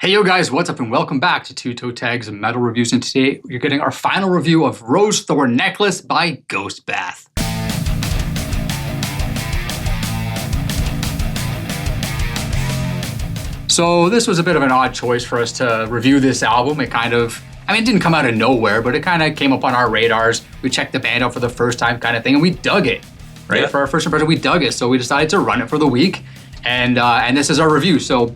Hey yo guys, what's up and welcome back to Toe Tags Metal Reviews, and today you're getting our final review of Rose Thorn Necklace by Ghost Bath. So this was a bit of an odd choice for us to review this album. It didn't come out of nowhere, but it kind of came up on our radars. We checked the band out for the first time kind of thing, and we dug it, right? Yeah. For our first impression, we dug it. So we decided to run it for the week, and this is our review. So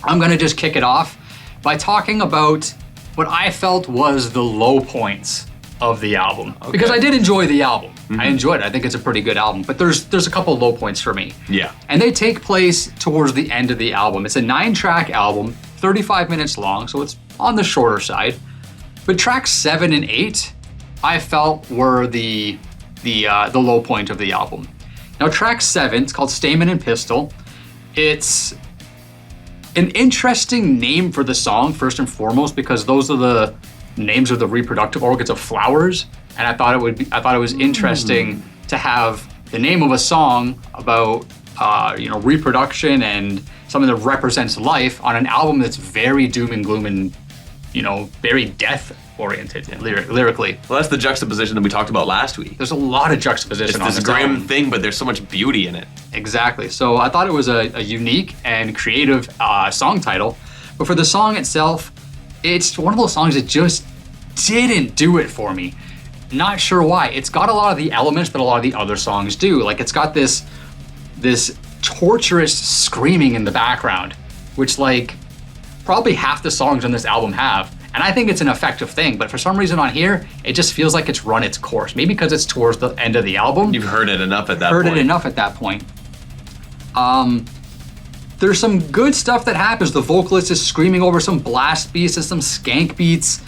I'm gonna just kick it off by talking about what I felt was the low points of the album. Okay. Because I did enjoy the album. Mm-hmm. I enjoyed it. I think it's a pretty good album, but there's a couple of low points for me. Yeah. And they take place towards the end of the album. It's a 9-track album, 35 minutes long, so it's on the shorter side. But tracks 7 and 8, I felt were the low point of the album. Now track 7, it's called Stamen and Pistil. It's an interesting name for the song, first and foremost, because those are the names of the reproductive organs of flowers, and I thought it was interesting to have the name of a song about reproduction and something that represents life on an album that's very doom and gloom and very death oriented lyrically. Well, that's the juxtaposition that we talked about last week. There's a lot of juxtaposition on this grim album. thing, but there's so much beauty in it. Exactly. So I thought it was a unique and creative song title, but for the song itself, it's one of those songs that just didn't do it for me. Not sure why. It's got a lot of the elements that a lot of the other songs do. Like it's got this torturous screaming in the background, which probably half the songs on this album have. And I think it's an effective thing, but for some reason on here, it just feels like it's run its course. Maybe because it's towards the end of the album. You've heard it enough at that point. There's some good stuff that happens. The vocalist is screaming over some blast beats and some skank beats.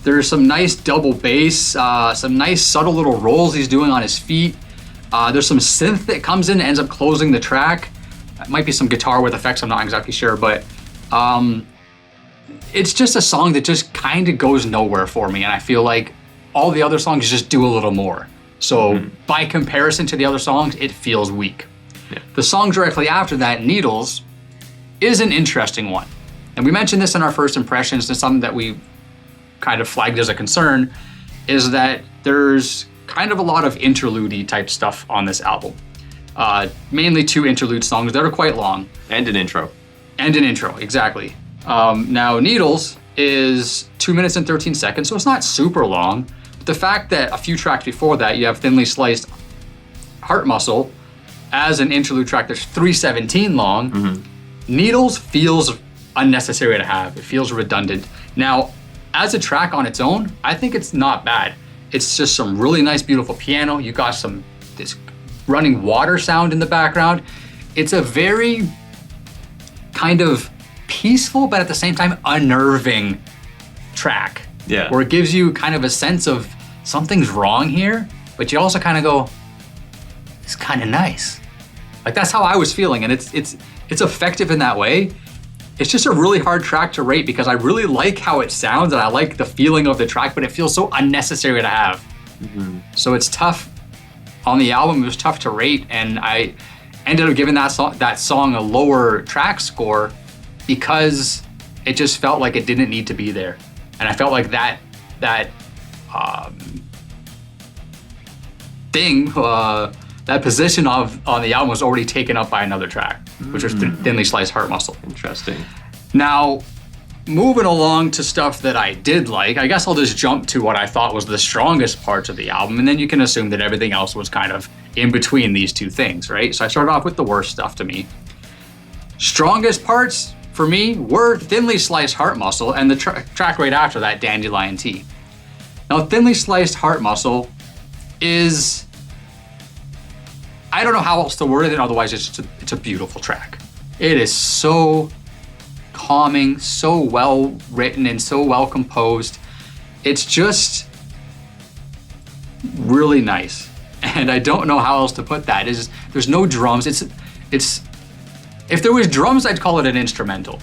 There's some nice double bass, some nice subtle little rolls he's doing on his feet. There's some synth that comes in and ends up closing the track. It might be some guitar with effects, I'm not exactly sure, but it's just a song that just kind of goes nowhere for me, and I feel like all the other songs just do a little more. So by comparison to the other songs, it feels weak. Yeah. The song directly after that, Needles, is an interesting one. And we mentioned this in our first impressions, and something that we kind of flagged as a concern is that there's kind of a lot of interlude-y type stuff on this album. Mainly 2 interlude songs that are quite long. And an intro. And an intro, exactly. Now, Needles is 2 minutes and 13 seconds, so it's not super long. But the fact that a few tracks before that, you have Thinly Sliced Heart Muscle as an interlude track that's 3:17 long, Needles feels unnecessary to have. It feels redundant. Now, as a track on its own, I think it's not bad. It's just some really nice, beautiful piano. You got this running water sound in the background. It's a very kind of peaceful, but at the same time unnerving track. Yeah. Where it gives you kind of a sense of something's wrong here, but you also kind of go, it's kind of nice. That's how I was feeling, and it's effective in that way. It's just a really hard track to rate because I really like how it sounds and I like the feeling of the track, but it feels so unnecessary to have. So it's tough on the album. It was tough to rate, and I ended up giving that song a lower track score because it just felt like it didn't need to be there. And I felt like that position on the album was already taken up by another track, which was Thinly Sliced Heart Muscle. Interesting. Now, moving along to stuff that I did like, I guess I'll just jump to what I thought was the strongest parts of the album, and then you can assume that everything else was kind of in between these two things, right? So I started off with the worst stuff to me. Strongest parts for me were Thinly Sliced Heart Muscle and the track right after that, Dandelion Tea. Now, Thinly Sliced Heart Muscle is, I don't know how else to word it, otherwise it's a beautiful track. It is so calming, so well written, and so well composed. It's just really nice. And I don't know how else to put that. There's no drums. If there was drums, I'd call it an instrumental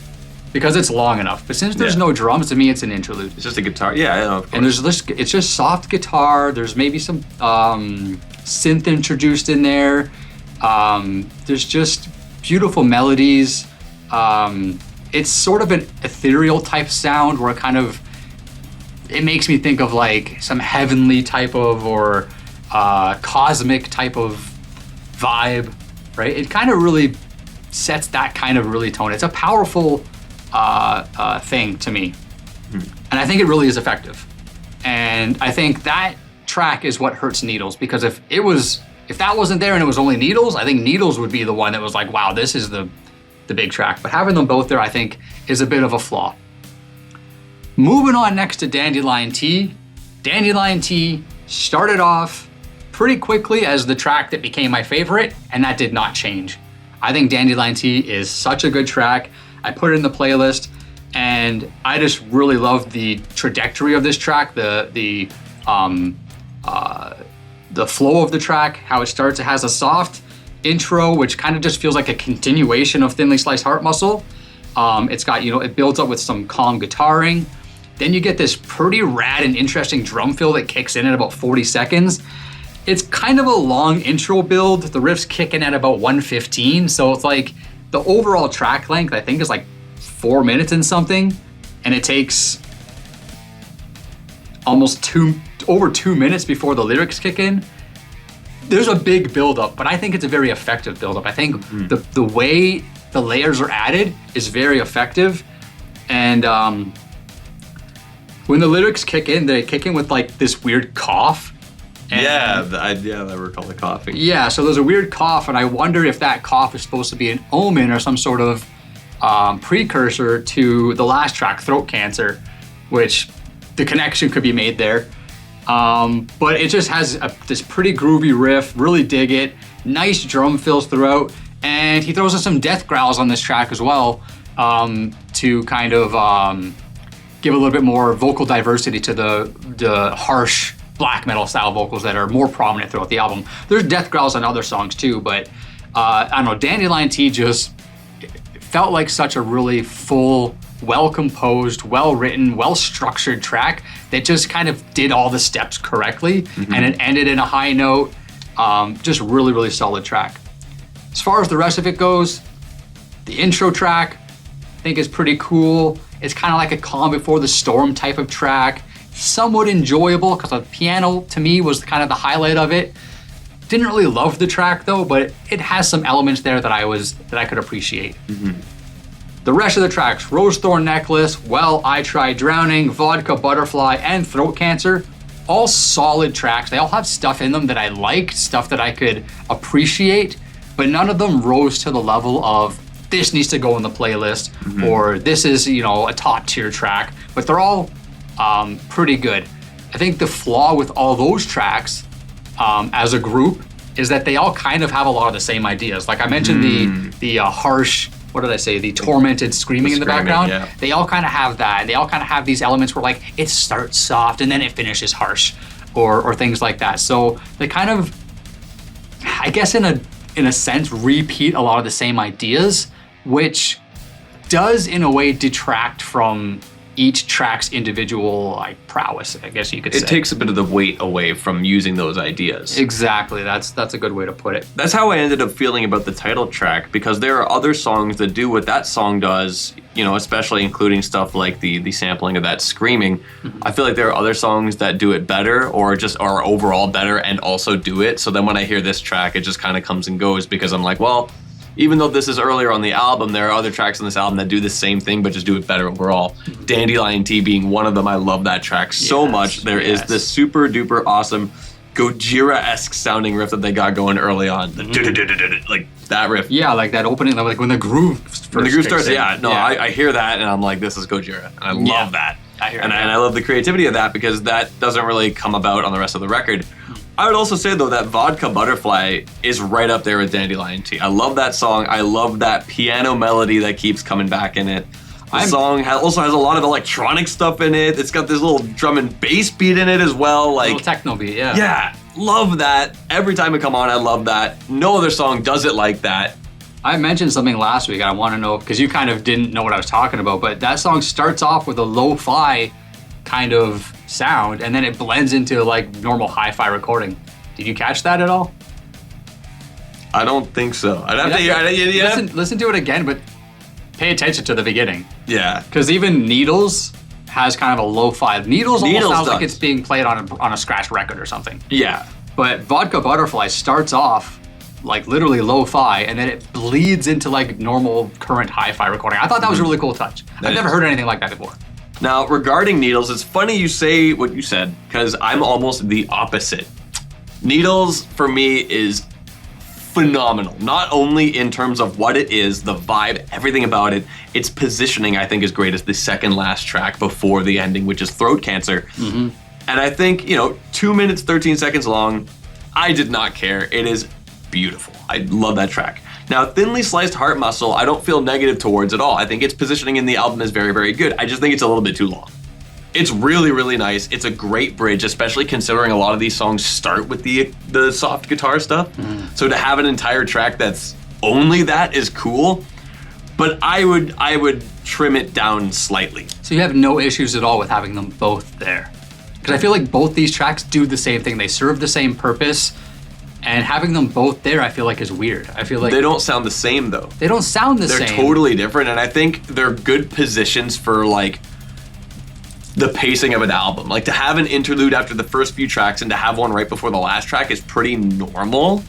because it's long enough. But since there's no drums, to me, it's an interlude. It's just a guitar. Yeah, I know, of course. And it's just soft guitar. There's maybe some synth introduced in there. There's just beautiful melodies. it's sort of an ethereal type sound where it makes me think of like some heavenly type of or cosmic type of vibe, right? It kind of really sets that kind of really tone. It's a powerful thing to me. And I think it really is effective. And I think that track is what hurts Needles, because if that wasn't there and it was only Needles, I think Needles would be the one that was like, wow, this is the big track. But having them both there, I think, is a bit of a flaw. Moving on next to Dandelion Tea. Dandelion Tea started off pretty quickly as the track that became my favorite, and that did not change. I think Dandelion Tea is such a good track. I put it in the playlist, and I just really love the trajectory of this track, the flow of the track, how it starts. It has a soft intro, which kind of just feels like a continuation of Thinly Sliced Heart Muscle. It's got, it builds up with some calm guitaring. Then you get this pretty rad and interesting drum fill that kicks in at about 40 seconds. It's kind of a long intro build. The riffs kick in at about 1:15, so it's like the overall track length, I think, is like 4 minutes and something, and it takes almost over 2 minutes before the lyrics kick in. There's a big buildup, but I think it's a very effective buildup. I think the way the layers are added is very effective, and when the lyrics kick in, they kick in with like this weird cough. I recall the coughing. Yeah, so there's a weird cough, and I wonder if that cough is supposed to be an omen or some sort of precursor to the last track, Throat Cancer, which the connection could be made there. But it just has this pretty groovy riff, really dig it, nice drum fills throughout, and he throws in some death growls on this track as well, to kind of give a little bit more vocal diversity to the harsh black metal style vocals that are more prominent throughout the album. There's death growls on other songs too, but I don't know, Dandelion Tea just felt like such a really full, well-composed, well-written, well-structured track that just kind of did all the steps correctly, and it ended in a high note. Just really, really solid track. As far as the rest of it goes, the intro track I think is pretty cool. It's kind of like a calm before the storm type of track. Somewhat enjoyable because the piano to me was kind of the highlight of it. Didn't really love the track though, but it has some elements there that I could appreciate. The rest of the tracks, Rose Thorn Necklace, Well, I Tried Drowning, Vodka Butterfly, and Throat Cancer, all solid tracks. They all have stuff in them that I liked, stuff that I could appreciate, but none of them rose to the level of this needs to go in the playlist, or this is, a top tier track, but they're all pretty good. I think the flaw with all those tracks as a group is that they all kind of have a lot of the same ideas. Like I mentioned the harsh, what did I say? The tormented screaming in the background. Yeah. They all kind of have that. They all kind of have these elements where like it starts soft and then it finishes harsh, or things like that. So they kind of, I guess in a sense, repeat a lot of the same ideas, which does in a way detract from each track's individual prowess, I guess you could say. It takes a bit of the weight away from using those ideas. Exactly, that's a good way to put it. That's how I ended up feeling about the title track, because there are other songs that do what that song does, especially including stuff like the sampling of that screaming. I feel like there are other songs that do it better, or just are overall better and also do it. So then when I hear this track, it just kind of comes and goes, because I'm like, well, even though this is earlier on the album, there are other tracks on this album that do the same thing, but just do it better overall. Dandelion Tea being one of them. I love that track so much. There is this super duper awesome Gojira-esque sounding riff that they got going early on. Like that riff. Yeah, like that opening, like when the groove first when the groove starts, I hear that and I'm like, this is Gojira. And I love that. And I love the creativity of that, because that doesn't really come about on the rest of the record. I would also say, though, that Vodka Butterfly is right up there with Dandelion Tea. I love that song. I love that piano melody that keeps coming back in it. The song also has a lot of electronic stuff in it. It's got this little drum and bass beat in it as well. Like, a little techno beat, yeah. Yeah, love that. Every time it come on, I love that. No other song does it like that. I mentioned something last week. I want to know, because you kind of didn't know what I was talking about, but that song starts off with a lo-fi kind of sound, and then it blends into like normal hi-fi recording. Did you catch that at all? I don't think so. I'd have to hear. Listen to it again, but pay attention to the beginning. Yeah. Because even Needles has kind of a lo-fi. Needles almost sounds like does. it's being played on a scratch record or something. Yeah. But Vodka Butterfly starts off like literally lo-fi, and then it bleeds into like normal current hi-fi recording. I thought that was a really cool touch. I've never heard anything like that before. Now, regarding Needles, it's funny you say what you said, because I'm almost the opposite. Needles, for me, is phenomenal. Not only in terms of what it is, the vibe, everything about it, its positioning, I think, is great as the second last track before the ending, which is Throat Cancer. And I think, 2 minutes, 13 seconds long, I did not care. It is beautiful. I love that track. Now, Thinly Sliced Heart Muscle, I don't feel negative towards at all. I think its positioning in the album is very, very good. I just think it's a little bit too long. It's really, really nice. It's a great bridge, especially considering a lot of these songs start with the soft guitar stuff. So to have an entire track that's only that is cool. But I would trim it down slightly. So you have no issues at all with having them both there? Because I feel like both these tracks do the same thing. They serve the same purpose. And having them both there, I feel like is weird. I feel like they don't sound the same though. They don't sound the same. They're totally different, and I think they're good positions for like the pacing of an album. Like to have an interlude after the first few tracks and to have one right before the last track is pretty normal.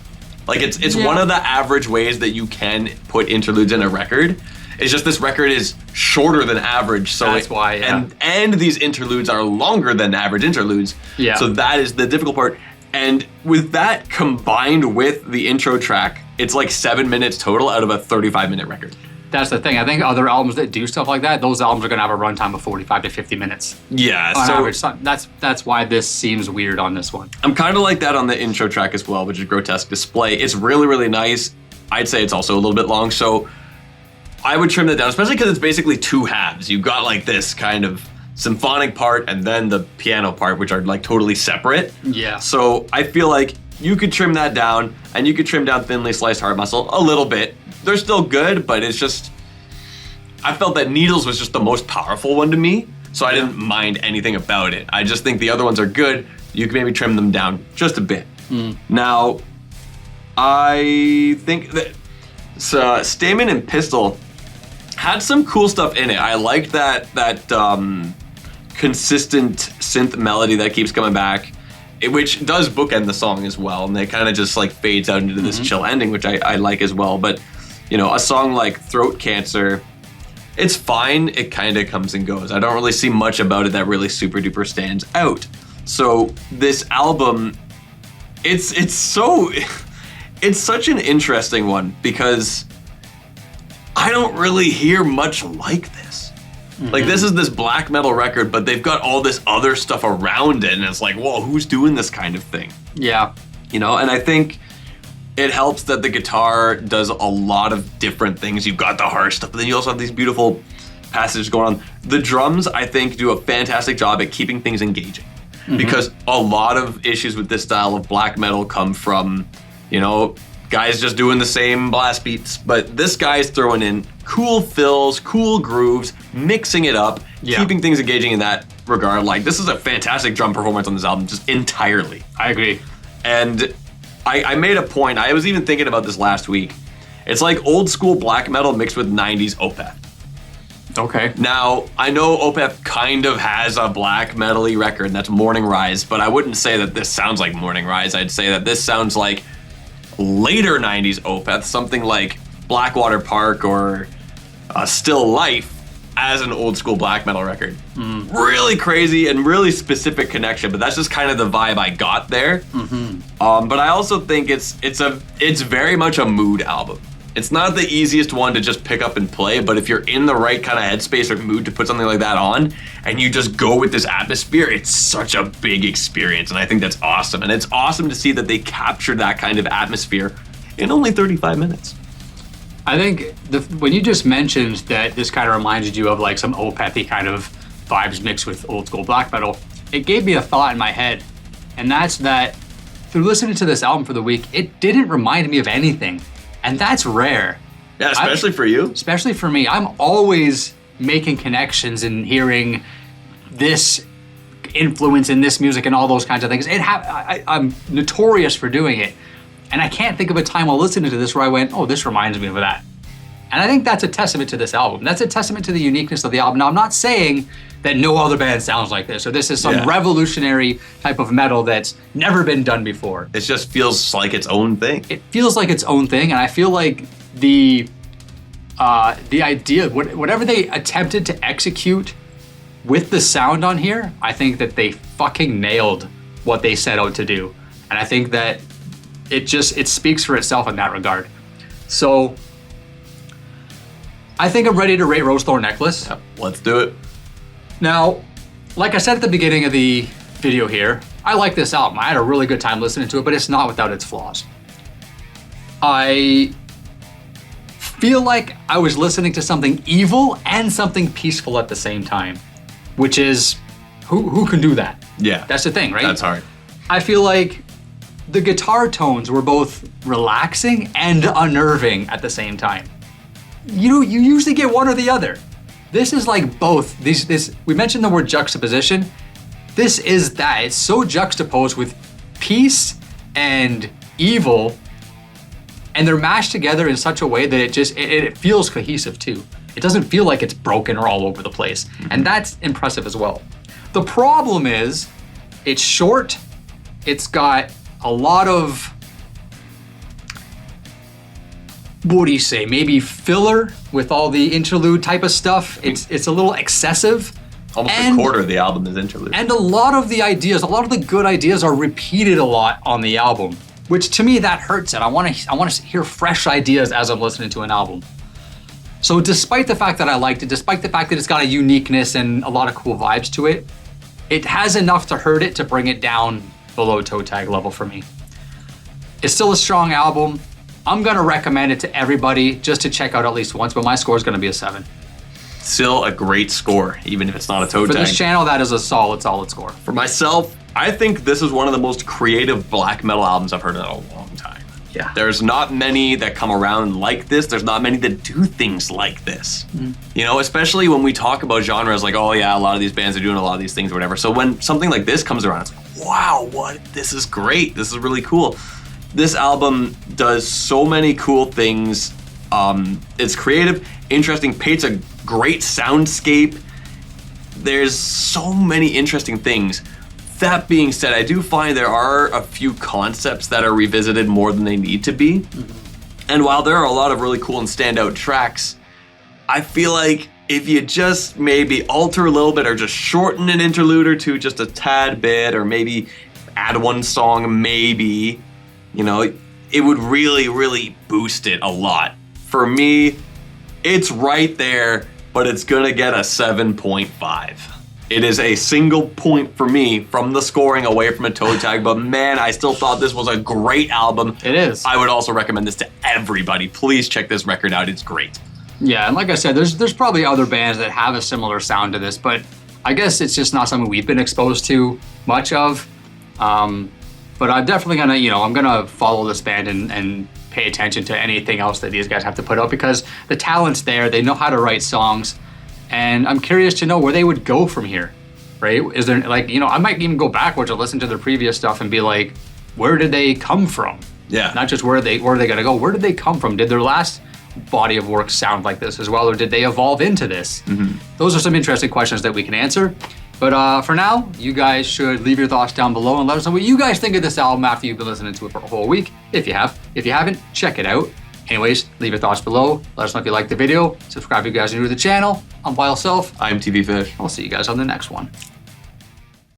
Like it's one of the average ways that you can put interludes in a record. It's just this record is shorter than average, so that's why. Yeah. And these interludes are longer than average interludes. Yeah. So that is the difficult part. And with that combined with the intro track, it's like 7 minutes total out of a 35-minute record. That's the thing. I think other albums that do stuff like that, those albums are going to have a runtime of 45 to 50 minutes. Yeah. On average. So that's why this seems weird on this one. I'm kind of like that on the intro track as well, which is Grotesque Display. It's really, really nice. I'd say it's also a little bit long, so I would trim that down, especially because it's basically two halves. You've got like this kind of symphonic part and then the piano part, which are like totally separate. Yeah. So I feel like you could trim that down, and you could trim down Thinly Sliced Heart Muscle a little bit. They're still good, but it's just, I felt that Needles was just the most powerful one to me, so I didn't mind anything about it. I just think the other ones are good. You can maybe trim them down just a bit. Now, I think that Stamen and Pistol had some cool stuff in it. I liked that consistent synth melody that keeps coming back, which does bookend the song as well, and it kind of just like fades out into this chill ending, which I like as well. But a song like Throat Cancer, it's fine. It kind of comes and goes. I don't really see much about it that really super duper stands out. So this album, it's such an interesting one because I don't really hear much like this. Like this is this black metal record, but they've got all this other stuff around it, and it's like, whoa, who's doing this kind of thing? Yeah. And I think it helps that the guitar does a lot of different things. You've got the harsh stuff, but then you also have these beautiful passages going on. The drums, I think, do a fantastic job at keeping things engaging. Because a lot of issues with this style of black metal come from, guys just doing the same blast beats, but this guy's throwing in cool fills, cool grooves, mixing it up, keeping things engaging in that regard. Like, this is a fantastic drum performance on this album, just entirely. I agree. And I made a point, I was even thinking about this last week. It's like old school black metal mixed with 90s Opeth. Okay. Now, I know Opeth kind of has a black metal-y record, and that's Morning Rise, but I wouldn't say that this sounds like Morning Rise. I'd say that this sounds like later 90s Opeth, something like Blackwater Park or Still Life as an old school black metal record. Really crazy and really specific connection, but that's just kind of the vibe I got there. But I also think it's very much a mood album. It's not the easiest one to just pick up and play, but if you're in the right kind of headspace or mood to put something like that on, and you just go with this atmosphere, it's such a big experience, and I think that's awesome. And it's awesome to see that they captured that kind of atmosphere in only 35 minutes. I think when you just mentioned that this kind of reminded you of like some Opeth-y kind of vibes mixed with old school black metal, it gave me a thought in my head, and that's that through listening to this album for the week, it didn't remind me of anything. And that's rare. Yeah, especially for you. Especially for me. I'm always making connections and hearing this influence in this music and all those kinds of things. I'm notorious for doing it. And I can't think of a time while listening to this where I went, oh, this reminds me of that. And I think that's a testament to this album. That's a testament to the uniqueness of the album. Now, I'm not saying that no other band sounds like this, or this is some revolutionary type of metal that's never been done before. It just feels like its own thing. It feels like its own thing, and I feel like the idea, whatever they attempted to execute with the sound on here, I think that they fucking nailed what they set out to do. And I think that it speaks for itself in that regard. So I think I'm ready to rate Rose Thorn Necklace. Yep, let's do it. Now, like I said at the beginning of the video here, I like this album. I had a really good time listening to it, but it's not without its flaws. I feel like I was listening to something evil and something peaceful at the same time, which is, who can do that? Yeah. That's the thing, right? That's hard. I feel like the guitar tones were both relaxing and unnerving at the same time. You usually get one or the other. This is like both. We mentioned the word juxtaposition. This is that. It's so juxtaposed with peace and evil, and they're mashed together in such a way that it feels cohesive too. It doesn't feel like it's broken or all over the place. And that's impressive as well. The problem is, it's short, it's got a lot of, what do you say, maybe filler with all the interlude type of stuff. It's a little excessive. Almost a quarter of the album is interlude. And a lot of the good ideas are repeated a lot on the album, which to me, that hurts it. I want to hear fresh ideas as I'm listening to an album. So despite the fact that I liked it, despite the fact that it's got a uniqueness and a lot of cool vibes to it, it has enough to hurt it to bring it down below toe tag level for me. It's still a strong album. I'm gonna recommend it to everybody just to check out at least once, but my score is gonna be a 7. Still a great score, even if it's not a toe tag. For this channel, that is a solid score. For myself, I think this is one of the most creative black metal albums I've heard in a long time. Yeah. There's not many that come around like this. There's not many that do things like this. You know, especially when we talk about genres like, oh yeah, a lot of these bands are doing a lot of these things or whatever. So when something like this comes around, it's like, wow, this is great. This is really cool. This album does so many cool things. It's creative, interesting, paints a great soundscape. There's so many interesting things. That being said, I do find there are a few concepts that are revisited more than they need to be. And while there are a lot of really cool and standout tracks, I feel like if you just maybe alter a little bit or just shorten an interlude or two just a tad bit, or maybe add one song, maybe, you know, it would really, really boost it a lot. For me, it's right there, but it's gonna get a 7.5. It is a single point for me from the scoring away from a toe tag, but man, I still thought this was a great album. It is. I would also recommend this to everybody. Please check this record out, it's great. Yeah, and like I said, there's probably other bands that have a similar sound to this, but I guess it's just not something we've been exposed to much of. But I'm definitely gonna, I'm gonna follow this band and pay attention to anything else that these guys have to put out, because the talent's there, they know how to write songs, and I'm curious to know where they would go from here, right? Is there, I might even go backwards and listen to their previous stuff and be like, where did they come from? Yeah. Not just where are they gonna go, where did they come from? Did their last body of work sound like this as well, or did they evolve into this? Those are some interesting questions that we can answer. But for now, you guys should leave your thoughts down below and let us know what you guys think of this album after you've been listening to it for a whole week, if you have. If you haven't, check it out. Anyways, leave your thoughts below. Let us know if you liked the video. Subscribe if you guys are new to the channel. I'm Vile Self. I'm TV Fish. I'll see you guys on the next one.